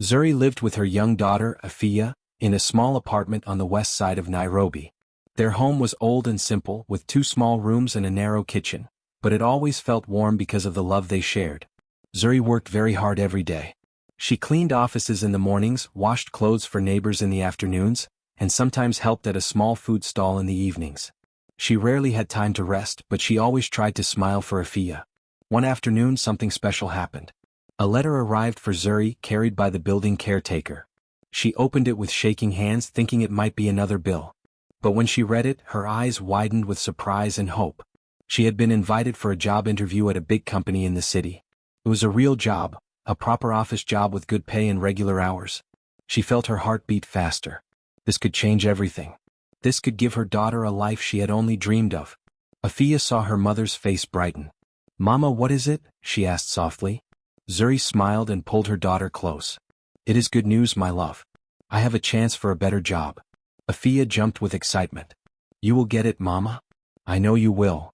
Zuri lived with her young daughter, Afia, in a small apartment on the west side of Nairobi. Their home was old and simple, with 2 small rooms and a narrow kitchen, but it always felt warm because of the love they shared. Zuri worked very hard every day. She cleaned offices in the mornings, washed clothes for neighbors in the afternoons, and sometimes helped at a small food stall in the evenings. She rarely had time to rest, but she always tried to smile for Afia. One afternoon, something special happened. A letter arrived for Zuri, carried by the building caretaker. She opened it with shaking hands, thinking it might be another bill. But when she read it, her eyes widened with surprise and hope. She had been invited for a job interview at a big company in the city. It was a real job, a proper office job with good pay and regular hours. She felt her heart beat faster. This could change everything. This could give her daughter a life she had only dreamed of. Afia saw her mother's face brighten. "Mama, what is it?" she asked softly. Zuri smiled and pulled her daughter close. "It is good news, my love. I have a chance for a better job." Afia jumped with excitement. "You will get it, Mama. I know you will."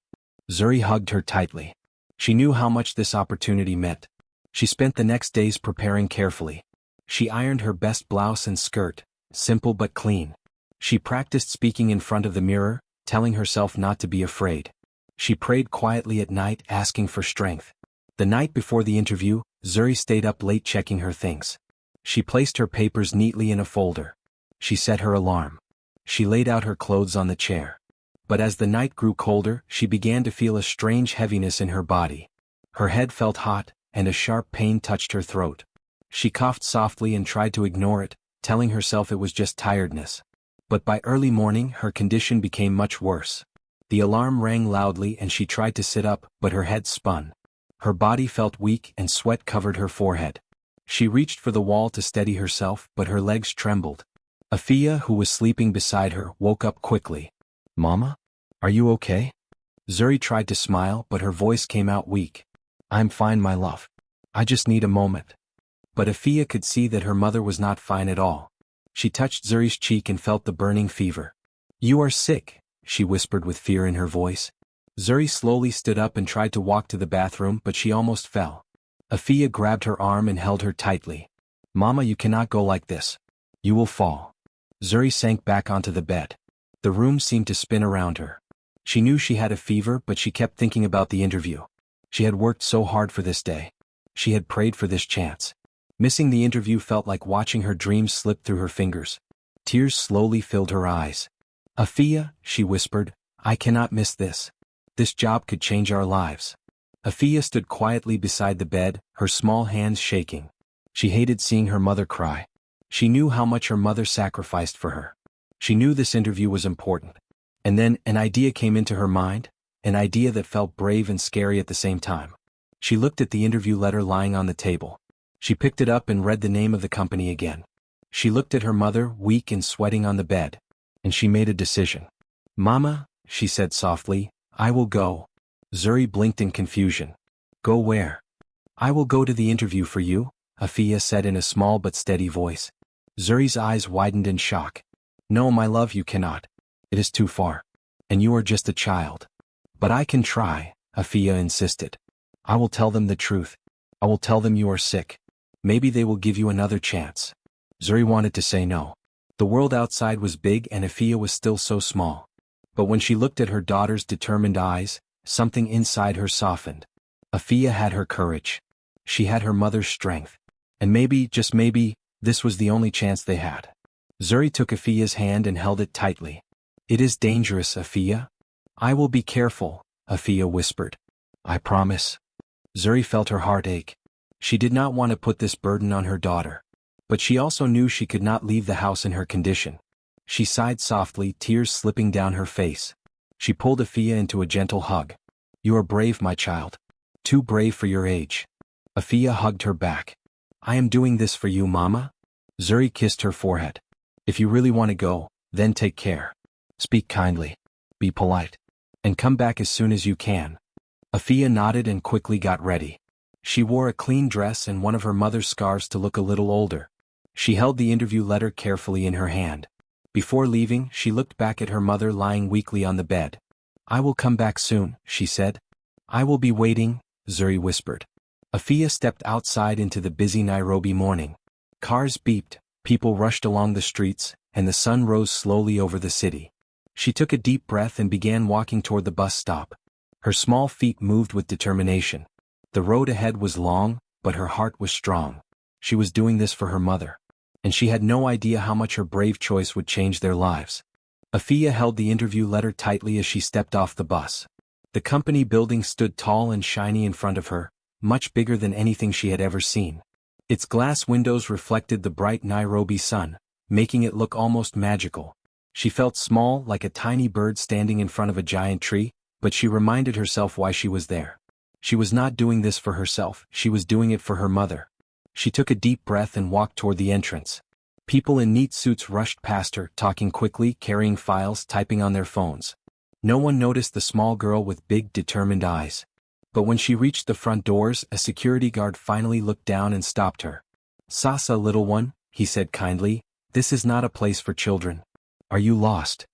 Zuri hugged her tightly. She knew how much this opportunity meant. She spent the next days preparing carefully. She ironed her best blouse and skirt, simple but clean. She practiced speaking in front of the mirror, telling herself not to be afraid. She prayed quietly at night, asking for strength. The night before the interview, Zuri stayed up late checking her things. She placed her papers neatly in a folder. She set her alarm. She laid out her clothes on the chair. But as the night grew colder, she began to feel a strange heaviness in her body. Her head felt hot, and a sharp pain touched her throat. She coughed softly and tried to ignore it, telling herself it was just tiredness. But by early morning, her condition became much worse. The alarm rang loudly and she tried to sit up, but her head spun. Her body felt weak and sweat covered her forehead. She reached for the wall to steady herself, but her legs trembled. Afia, who was sleeping beside her, woke up quickly. "Mama? Are you okay?" Zuri tried to smile, but her voice came out weak. "I'm fine, my love. I just need a moment." But Afia could see that her mother was not fine at all. She touched Zuri's cheek and felt the burning fever. "You are sick," she whispered with fear in her voice. Zuri slowly stood up and tried to walk to the bathroom, but she almost fell. Afia grabbed her arm and held her tightly. "Mama, you cannot go like this. You will fall." Zuri sank back onto the bed. The room seemed to spin around her. She knew she had a fever, but she kept thinking about the interview. She had worked so hard for this day. She had prayed for this chance. Missing the interview felt like watching her dreams slip through her fingers. Tears slowly filled her eyes. "Afia," she whispered, "I cannot miss this. This job could change our lives." Afia stood quietly beside the bed, her small hands shaking. She hated seeing her mother cry. She knew how much her mother sacrificed for her. She knew this interview was important. And then an idea came into her mind, an idea that felt brave and scary at the same time. She looked at the interview letter lying on the table. She picked it up and read the name of the company again. She looked at her mother, weak and sweating on the bed, and she made a decision. "Mama," she said softly, "I will go." Zuri blinked in confusion. "Go where?" "I will go to the interview for you," Afia said in a small but steady voice. Zuri's eyes widened in shock. "No, my love, you cannot. It is too far. And you are just a child." "But I can try," Afia insisted. "I will tell them the truth. I will tell them you are sick. Maybe they will give you another chance." Zuri wanted to say no. The world outside was big and Afia was still so small. But when she looked at her daughter's determined eyes, something inside her softened. Afia had her courage. She had her mother's strength. And maybe, just maybe, this was the only chance they had. Zuri took Afia's hand and held it tightly. "It is dangerous, Afia." "I will be careful," Afia whispered. "I promise." Zuri felt her heart ache. She did not want to put this burden on her daughter. But she also knew she could not leave the house in her condition. She sighed softly, tears slipping down her face. She pulled Afia into a gentle hug. "You are brave, my child. Too brave for your age." Afia hugged her back. "I am doing this for you, Mama." Zuri kissed her forehead. "If you really want to go, then take care. Speak kindly. Be polite. And come back as soon as you can." Afia nodded and quickly got ready. She wore a clean dress and one of her mother's scarves to look a little older. She held the interview letter carefully in her hand. Before leaving, she looked back at her mother lying weakly on the bed. "I will come back soon," she said. "I will be waiting," Zuri whispered. Afia stepped outside into the busy Nairobi morning. Cars beeped, people rushed along the streets, and the sun rose slowly over the city. She took a deep breath and began walking toward the bus stop. Her small feet moved with determination. The road ahead was long, but her heart was strong. She was doing this for her mother. And she had no idea how much her brave choice would change their lives. Afia held the interview letter tightly as she stepped off the bus. The company building stood tall and shiny in front of her, much bigger than anything she had ever seen. Its glass windows reflected the bright Nairobi sun, making it look almost magical. She felt small, like a tiny bird standing in front of a giant tree, but she reminded herself why she was there. She was not doing this for herself, she was doing it for her mother. She took a deep breath and walked toward the entrance. People in neat suits rushed past her, talking quickly, carrying files, typing on their phones. No one noticed the small girl with big, determined eyes. But when she reached the front doors, a security guard finally looked down and stopped her. "Sasa, little one," he said kindly, "this is not a place for children. Are you lost?"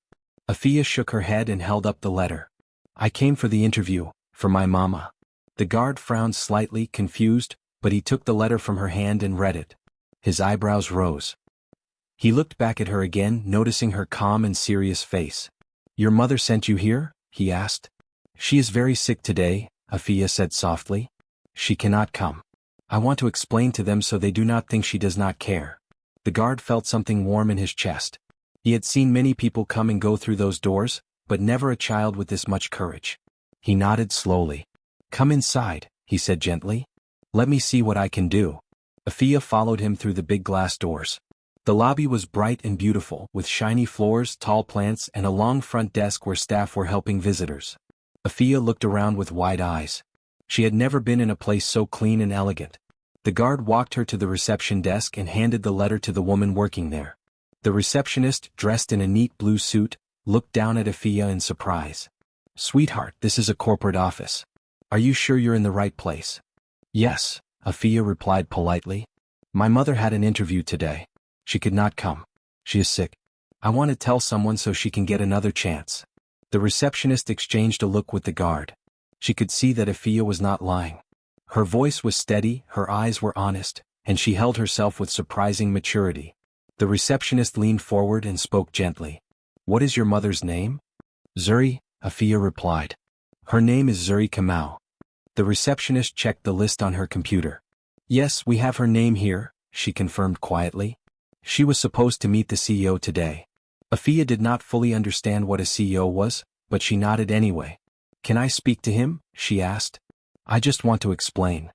Afia shook her head and held up the letter. "I came for the interview, for my mama." The guard frowned slightly, confused, but he took the letter from her hand and read it. His eyebrows rose. He looked back at her again, noticing her calm and serious face. "Your mother sent you here?" he asked. "She is very sick today," Afia said softly. "She cannot come. I want to explain to them so they do not think she does not care." The guard felt something warm in his chest. He had seen many people come and go through those doors, but never a child with this much courage. He nodded slowly. "Come inside," he said gently. "Let me see what I can do." Afia followed him through the big glass doors. The lobby was bright and beautiful, with shiny floors, tall plants, and a long front desk where staff were helping visitors. Afia looked around with wide eyes. She had never been in a place so clean and elegant. The guard walked her to the reception desk and handed the letter to the woman working there. The receptionist, dressed in a neat blue suit, looked down at Afia in surprise. "Sweetheart, this is a corporate office. Are you sure you're in the right place?" "Yes," Afia replied politely. "My mother had an interview today. She could not come. She is sick. I want to tell someone so she can get another chance." The receptionist exchanged a look with the guard. She could see that Afia was not lying. Her voice was steady, her eyes were honest, and she held herself with surprising maturity. The receptionist leaned forward and spoke gently. "What is your mother's name?" "Zuri," Afia replied. "Her name is Zuri Kamau." The receptionist checked the list on her computer. "Yes, we have her name here," she confirmed quietly. She was supposed to meet the CEO today. Afia did not fully understand what a CEO was, but she nodded anyway. "Can I speak to him?" she asked. "I just want to explain."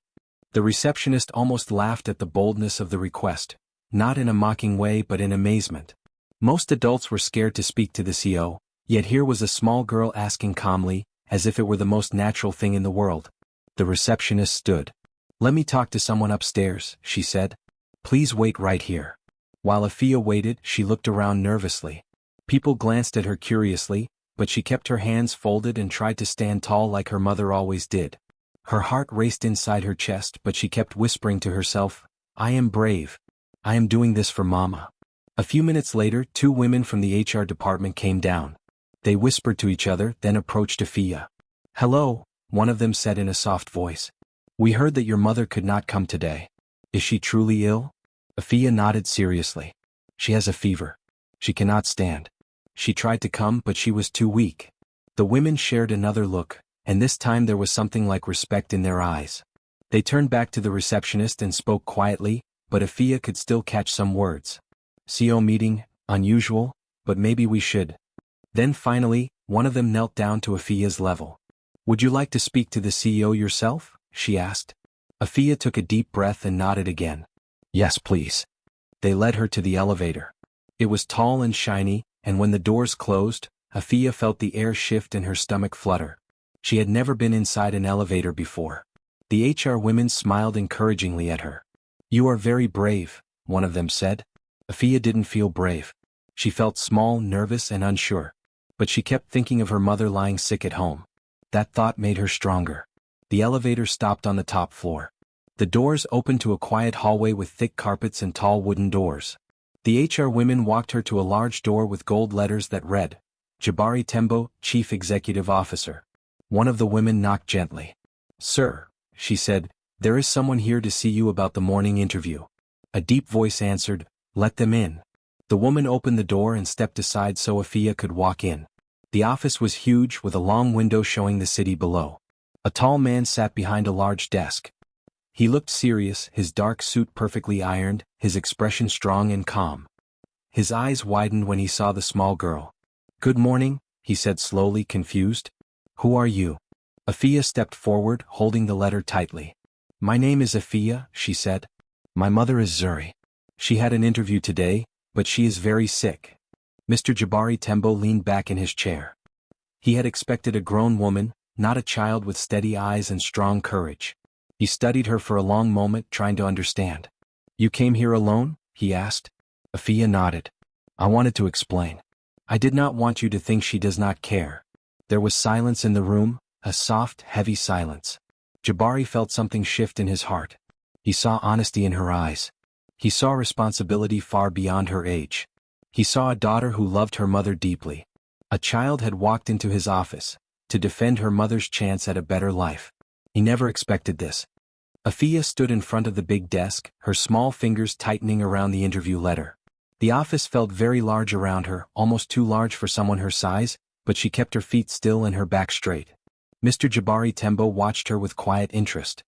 The receptionist almost laughed at the boldness of the request, not in a mocking way but in amazement. Most adults were scared to speak to the CEO, yet here was a small girl asking calmly, as if it were the most natural thing in the world. The receptionist stood. "Let me talk to someone upstairs," she said. "Please wait right here." While Afia waited, she looked around nervously. People glanced at her curiously, but she kept her hands folded and tried to stand tall like her mother always did. Her heart raced inside her chest, but she kept whispering to herself, "I am brave. I am doing this for Mama." A few minutes later, two women from the HR department came down. They whispered to each other, then approached Afia. "Hello," one of them said in a soft voice. "We heard that your mother could not come today. Is she truly ill?" Afia nodded seriously. "She has a fever. She cannot stand. She tried to come but she was too weak." The women shared another look, and this time there was something like respect in their eyes. They turned back to the receptionist and spoke quietly, but Afia could still catch some words. "CEO meeting, unusual, but maybe we should." Then finally, one of them knelt down to Afia's level. "Would you like to speak to the CEO yourself?" she asked. Afia took a deep breath and nodded again. "Yes, please." They led her to the elevator. It was tall and shiny, and when the doors closed, Afia felt the air shift and her stomach flutter. She had never been inside an elevator before. The HR women smiled encouragingly at her. "You are very brave," one of them said. Afia didn't feel brave. She felt small, nervous, and unsure. But she kept thinking of her mother lying sick at home. That thought made her stronger. The elevator stopped on the top floor. The doors opened to a quiet hallway with thick carpets and tall wooden doors. The HR women walked her to a large door with gold letters that read, "Jabari Tembo, Chief Executive Officer." One of the women knocked gently. "Sir," she said, "there is someone here to see you about the morning interview." A deep voice answered, "Let them in." The woman opened the door and stepped aside so Afia could walk in. The office was huge with a long window showing the city below. A tall man sat behind a large desk. He looked serious, his dark suit perfectly ironed, his expression strong and calm. His eyes widened when he saw the small girl. "Good morning," he said slowly, confused. "Who are you?" Afia stepped forward, holding the letter tightly. "My name is Afia," she said. "My mother is Zuri. She had an interview today, but she is very sick." Mr. Jabari Tembo leaned back in his chair. He had expected a grown woman, not a child with steady eyes and strong courage. He studied her for a long moment, trying to understand. "You came here alone?" he asked. Afia nodded. "I wanted to explain. I did not want you to think she does not care." There was silence in the room, a soft, heavy silence. Jabari felt something shift in his heart. He saw honesty in her eyes. He saw responsibility far beyond her age. He saw a daughter who loved her mother deeply. A child had walked into his office to defend her mother's chance at a better life. He never expected this. Afia stood in front of the big desk, her small fingers tightening around the interview letter. The office felt very large around her, almost too large for someone her size, but she kept her feet still and her back straight. Mr. Jabari Tembo watched her with quiet interest.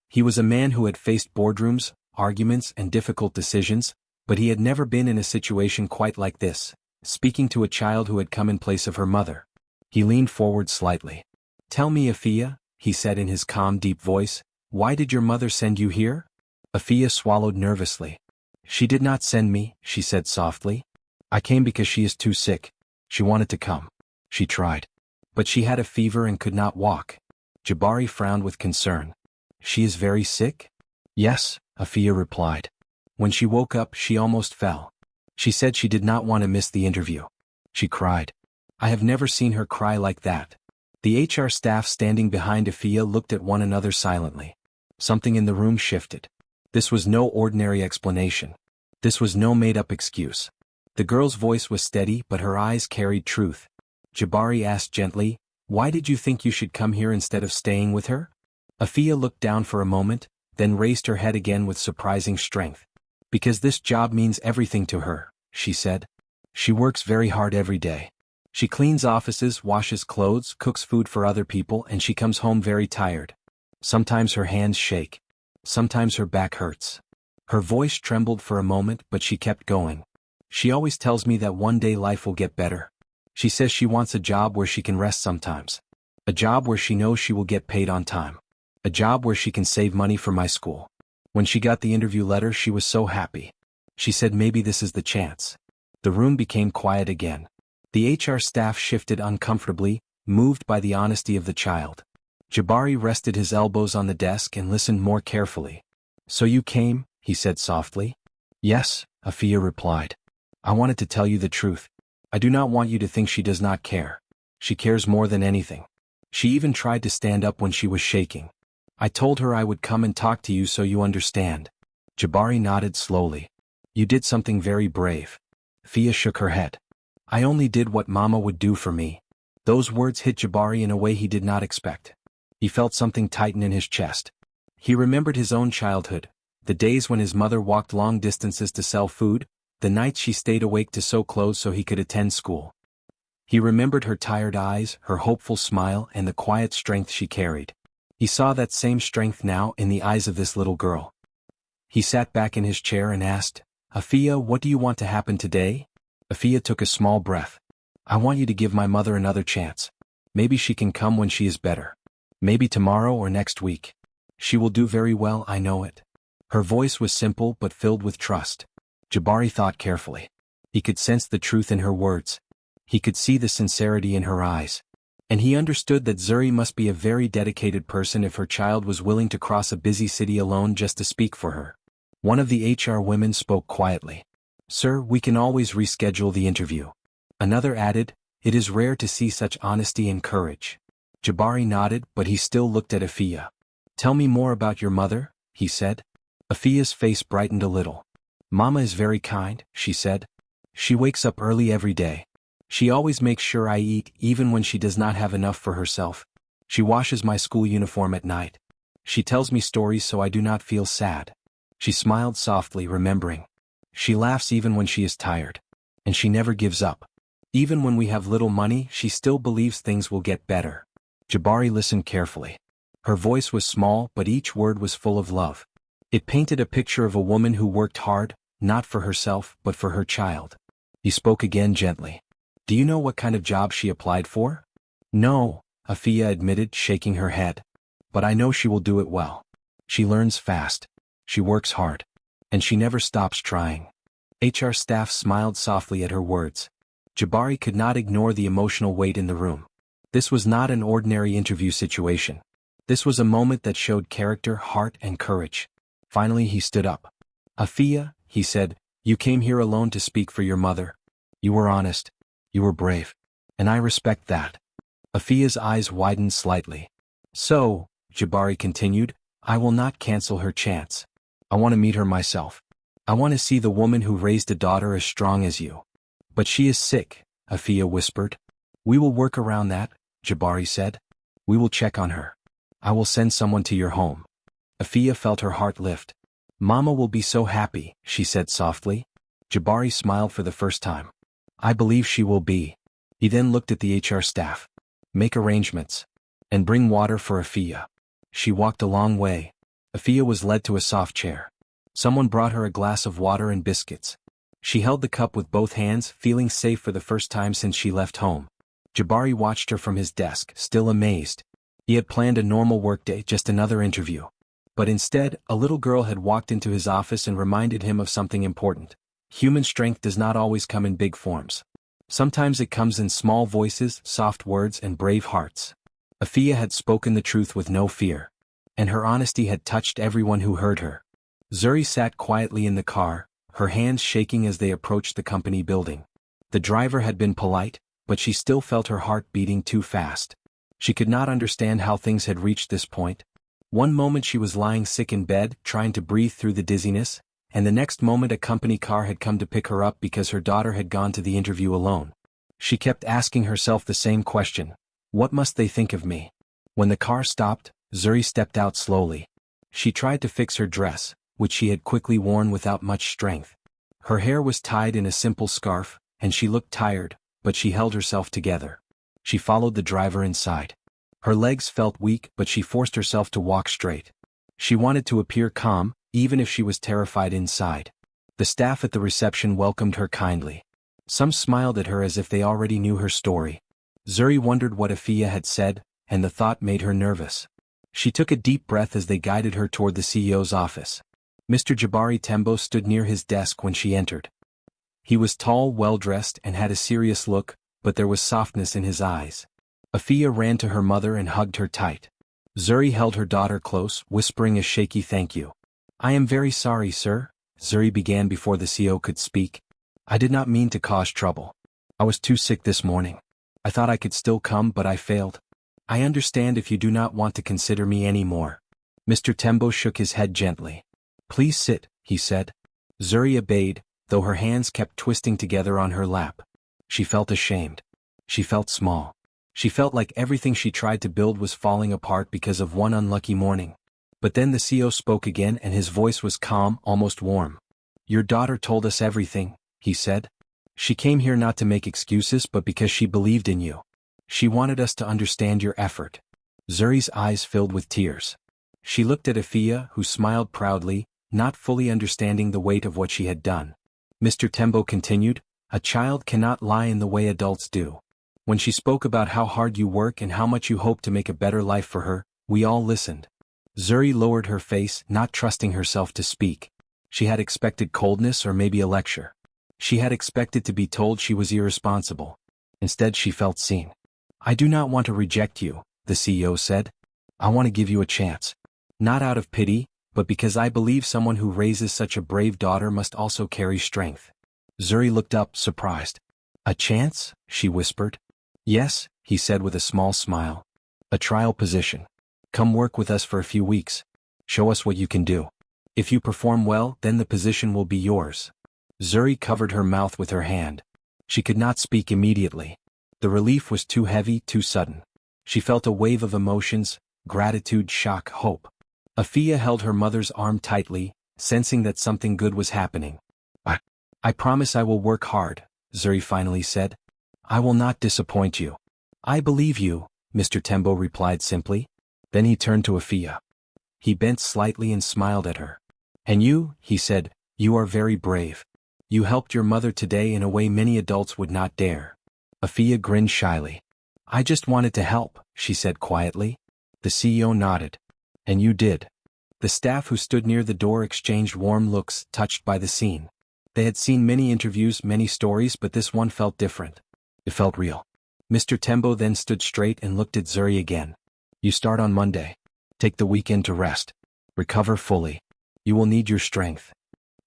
He was a man who had faced boardrooms, arguments, and difficult decisions, but he had never been in a situation quite like this, speaking to a child who had come in place of her mother. He leaned forward slightly. "Tell me, Afia," he said in his calm, deep voice, "why did your mother send you here?" Afia swallowed nervously. "She did not send me," she said softly. "I came because she is too sick. She wanted to come. She tried. But she had a fever and could not walk." Jabari frowned with concern. "She is very sick?" "Yes," Afia replied. "When she woke up, she almost fell. She said she did not want to miss the interview. She cried. I have never seen her cry like that." The HR staff standing behind Afia looked at one another silently. Something in the room shifted. This was no ordinary explanation. This was no made-up excuse. The girl's voice was steady, but her eyes carried truth. Jabari asked gently, "Why did you think you should come here instead of staying with her?" Afia looked down for a moment, then raised her head again with surprising strength. "Because this job means everything to her," she said. "She works very hard every day. She cleans offices, washes clothes, cooks food for other people, and she comes home very tired. Sometimes her hands shake. Sometimes her back hurts." Her voice trembled for a moment, but she kept going. "She always tells me that one day life will get better. She says she wants a job where she can rest sometimes. A job where she knows she will get paid on time. A job where she can save money for my school." When she got the interview letter, she was so happy. She said maybe this is the chance. The room became quiet again. The HR staff shifted uncomfortably, moved by the honesty of the child. Jabari rested his elbows on the desk and listened more carefully. "So you came," he said softly. "Yes," Afia replied. "I wanted to tell you the truth. I do not want you to think she does not care. She cares more than anything. She even tried to stand up when she was shaking. I told her I would come and talk to you so you understand." Jabari nodded slowly. "You did something very brave." Afia shook her head. "I only did what Mama would do for me." Those words hit Jabari in a way he did not expect. He felt something tighten in his chest. He remembered his own childhood, the days when his mother walked long distances to sell food, the nights she stayed awake to sew clothes so he could attend school. He remembered her tired eyes, her hopeful smile, and the quiet strength she carried. He saw that same strength now in the eyes of this little girl. He sat back in his chair and asked, "Afia, what do you want to happen today?" Afia took a small breath. "I want you to give my mother another chance. Maybe she can come when she is better. Maybe tomorrow or next week. She will do very well, I know it." Her voice was simple but filled with trust. Jabari thought carefully. He could sense the truth in her words. He could see the sincerity in her eyes. And he understood that Zuri must be a very dedicated person if her child was willing to cross a busy city alone just to speak for her. One of the HR women spoke quietly. "Sir, we can always reschedule the interview." Another added, "It is rare to see such honesty and courage." Jabari nodded, but he still looked at Afia. "Tell me more about your mother," he said. Afia's face brightened a little. "Mama is very kind," she said. "She wakes up early every day. She always makes sure I eat even when she does not have enough for herself. She washes my school uniform at night. She tells me stories so I do not feel sad. She smiled softly, remembering. She laughs even when she is tired. And she never gives up. Even when we have little money, she still believes things will get better. Jabari listened carefully. Her voice was small, but each word was full of love. It painted a picture of a woman who worked hard, not for herself, but for her child. He spoke again gently. Do you know what kind of job she applied for? No, Afia admitted, shaking her head. But I know she will do it well. She learns fast. She works hard. And she never stops trying. HR staff smiled softly at her words. Jabari could not ignore the emotional weight in the room. This was not an ordinary interview situation. This was a moment that showed character, heart, and courage. Finally he stood up. Afia, he said, you came here alone to speak for your mother. You were honest. You were brave. And I respect that. Afia's eyes widened slightly. So, Jabari continued, I will not cancel her chance. I want to meet her myself. I want to see the woman who raised a daughter as strong as you. But she is sick, Afia whispered. We will work around that, Jabari said. We will check on her. I will send someone to your home. Afia felt her heart lift. Mama will be so happy, she said softly. Jabari smiled for the first time. I believe she will be. He then looked at the HR staff. Make arrangements. And bring water for Afia. She walked a long way. Afia was led to a soft chair. Someone brought her a glass of water and biscuits. She held the cup with both hands, feeling safe for the first time since she left home. Jabari watched her from his desk, still amazed. He had planned a normal workday, just another interview. But instead, a little girl had walked into his office and reminded him of something important. Human strength does not always come in big forms. Sometimes it comes in small voices, soft words, and brave hearts. Afia had spoken the truth with no fear. And her honesty had touched everyone who heard her. Zuri sat quietly in the car, her hands shaking as they approached the company building. The driver had been polite, but she still felt her heart beating too fast. She could not understand how things had reached this point. One moment she was lying sick in bed, trying to breathe through the dizziness, and the next moment a company car had come to pick her up because her daughter had gone to the interview alone. She kept asking herself the same question. What must they think of me? When the car stopped, Zuri stepped out slowly. She tried to fix her dress, which she had quickly worn without much strength. Her hair was tied in a simple scarf, and she looked tired, but she held herself together. She followed the driver inside. Her legs felt weak, but she forced herself to walk straight. She wanted to appear calm, even if she was terrified inside. The staff at the reception welcomed her kindly. Some smiled at her as if they already knew her story. Zuri wondered what Afia had said, and the thought made her nervous. She took a deep breath as they guided her toward the CEO's office. Mr. Jabari Tembo stood near his desk when she entered. He was tall, well-dressed, and had a serious look, but there was softness in his eyes. Afia ran to her mother and hugged her tight. Zuri held her daughter close, whispering a shaky thank you. I am very sorry, sir, Zuri began before the CEO could speak. I did not mean to cause trouble. I was too sick this morning. I thought I could still come, but I failed. I understand if you do not want to consider me anymore. Mr. Tembo shook his head gently. Please sit, he said. Zuri obeyed, though her hands kept twisting together on her lap. She felt ashamed. She felt small. She felt like everything she tried to build was falling apart because of one unlucky morning. But then the CEO spoke again and his voice was calm, almost warm. Your daughter told us everything, he said. She came here not to make excuses but because she believed in you. She wanted us to understand your effort. Zuri's eyes filled with tears. She looked at Afia, who smiled proudly, not fully understanding the weight of what she had done. Mr. Tembo continued, a child cannot lie in the way adults do. When she spoke about how hard you work and how much you hope to make a better life for her, we all listened. Zuri lowered her face, not trusting herself to speak. She had expected coldness or maybe a lecture. She had expected to be told she was irresponsible. Instead she felt seen. I do not want to reject you, the CEO said. I want to give you a chance. Not out of pity, but because I believe someone who raises such a brave daughter must also carry strength. Zuri looked up, surprised. A chance? She whispered. Yes, he said with a small smile. A trial position. Come work with us for a few weeks. Show us what you can do. If you perform well, then the position will be yours. Zuri covered her mouth with her hand. She could not speak immediately. The relief was too heavy, too sudden. She felt a wave of emotions, gratitude, shock, hope. Afia held her mother's arm tightly, sensing that something good was happening. I promise I will work hard, Zuri finally said. I will not disappoint you. I believe you, Mr. Tembo replied simply. Then he turned to Afia. He bent slightly and smiled at her. And you, he said, you are very brave. You helped your mother today in a way many adults would not dare. Afia grinned shyly. I just wanted to help, she said quietly. The CEO nodded. And you did. The staff who stood near the door exchanged warm looks, touched by the scene. They had seen many interviews, many stories, but this one felt different. It felt real. Mr. Tembo then stood straight and looked at Zuri again. You start on Monday. Take the weekend to rest. Recover fully. You will need your strength.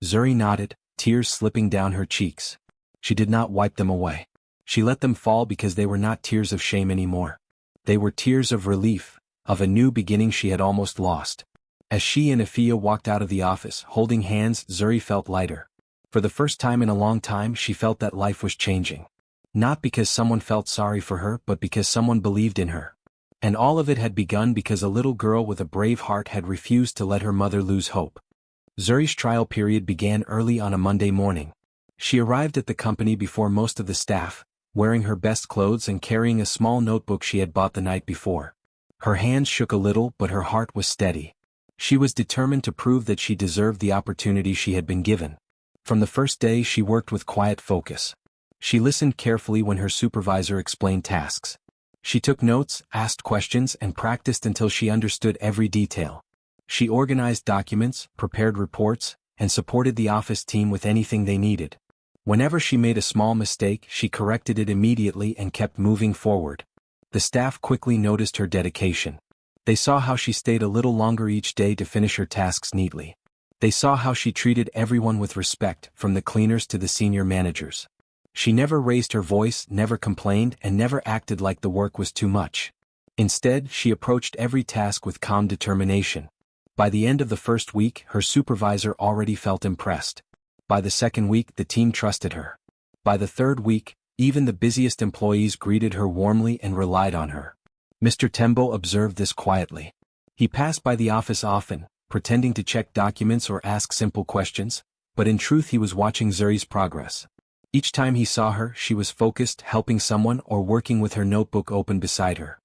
Zuri nodded, tears slipping down her cheeks. She did not wipe them away. She let them fall because they were not tears of shame anymore. They were tears of relief, of a new beginning she had almost lost. As she and Afia walked out of the office, holding hands, Zuri felt lighter. For the first time in a long time, she felt that life was changing. Not because someone felt sorry for her, but because someone believed in her. And all of it had begun because a little girl with a brave heart had refused to let her mother lose hope. Zuri's trial period began early on a Monday morning. She arrived at the company before most of the staff, wearing her best clothes and carrying a small notebook she had bought the night before. Her hands shook a little, but her heart was steady. She was determined to prove that she deserved the opportunity she had been given. From the first day, she worked with quiet focus. She listened carefully when her supervisor explained tasks. She took notes, asked questions, and practiced until she understood every detail. She organized documents, prepared reports, and supported the office team with anything they needed. Whenever she made a small mistake, she corrected it immediately and kept moving forward. The staff quickly noticed her dedication. They saw how she stayed a little longer each day to finish her tasks neatly. They saw how she treated everyone with respect, from the cleaners to the senior managers. She never raised her voice, never complained, and never acted like the work was too much. Instead, she approached every task with calm determination. By the end of the first week, her supervisor already felt impressed. By the second week, the team trusted her. By the third week, even the busiest employees greeted her warmly and relied on her. Mr. Tembo observed this quietly. He passed by the office often, pretending to check documents or ask simple questions, but in truth he was watching Zuri's progress. Each time he saw her, she was focused, helping someone, or working with her notebook open beside her.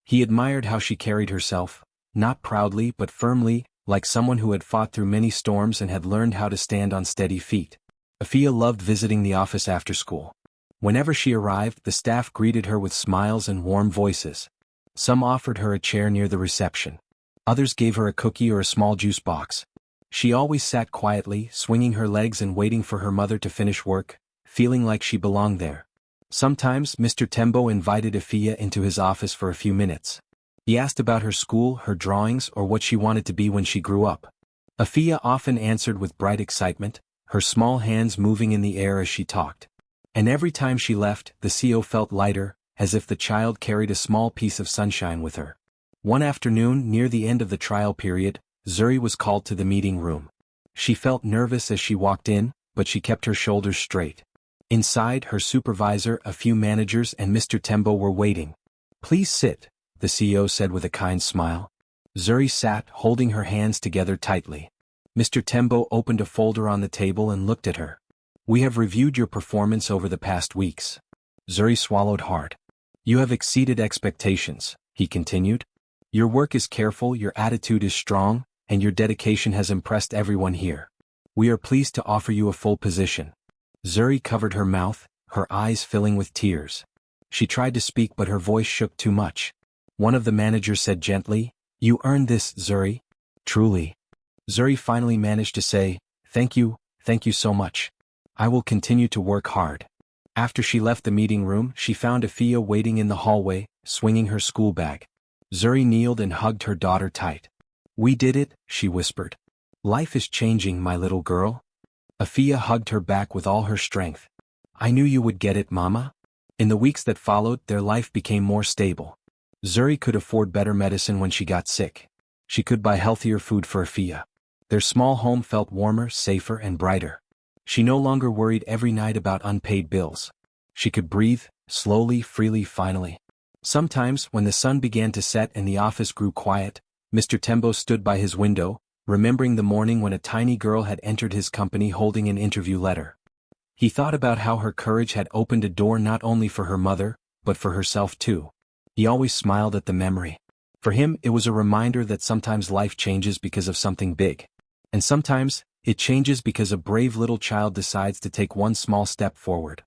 He admired how she carried herself, not proudly but firmly, like someone who had fought through many storms and had learned how to stand on steady feet. Afia loved visiting the office after school. Whenever she arrived, the staff greeted her with smiles and warm voices. Some offered her a chair near the reception. Others gave her a cookie or a small juice box. She always sat quietly, swinging her legs and waiting for her mother to finish work, feeling like she belonged there. Sometimes Mr. Tembo invited Afia into his office for a few minutes. He asked about her school, her drawings, or what she wanted to be when she grew up. Afia often answered with bright excitement, her small hands moving in the air as she talked. And every time she left, the CEO felt lighter, as if the child carried a small piece of sunshine with her. One afternoon, near the end of the trial period, Zuri was called to the meeting room. She felt nervous as she walked in, but she kept her shoulders straight. Inside, her supervisor, a few managers, and Mr. Tembo were waiting. Please sit, the CEO said with a kind smile. Zuri sat, holding her hands together tightly. Mr. Tembo opened a folder on the table and looked at her. We have reviewed your performance over the past weeks. Zuri swallowed hard. You have exceeded expectations, he continued. Your work is careful, your attitude is strong, and your dedication has impressed everyone here. We are pleased to offer you a full position. Zuri covered her mouth, her eyes filling with tears. She tried to speak, but her voice shook too much. One of the managers said gently, You earned this, Zuri. Truly. Zuri finally managed to say, Thank you so much. I will continue to work hard. After she left the meeting room, she found Afia waiting in the hallway, swinging her school bag. Zuri kneeled and hugged her daughter tight. We did it, she whispered. Life is changing, my little girl. Afia hugged her back with all her strength. I knew you would get it, Mama. In the weeks that followed, their life became more stable. Zuri could afford better medicine when she got sick. She could buy healthier food for Afia. Their small home felt warmer, safer, and brighter. She no longer worried every night about unpaid bills. She could breathe, slowly, freely, finally. Sometimes, when the sun began to set and the office grew quiet, Mr. Tembo stood by his window, remembering the morning when a tiny girl had entered his company holding an interview letter. He thought about how her courage had opened a door not only for her mother, but for herself too. He always smiled at the memory. For him, it was a reminder that sometimes life changes because of something big. And sometimes, it changes because a brave little child decides to take one small step forward.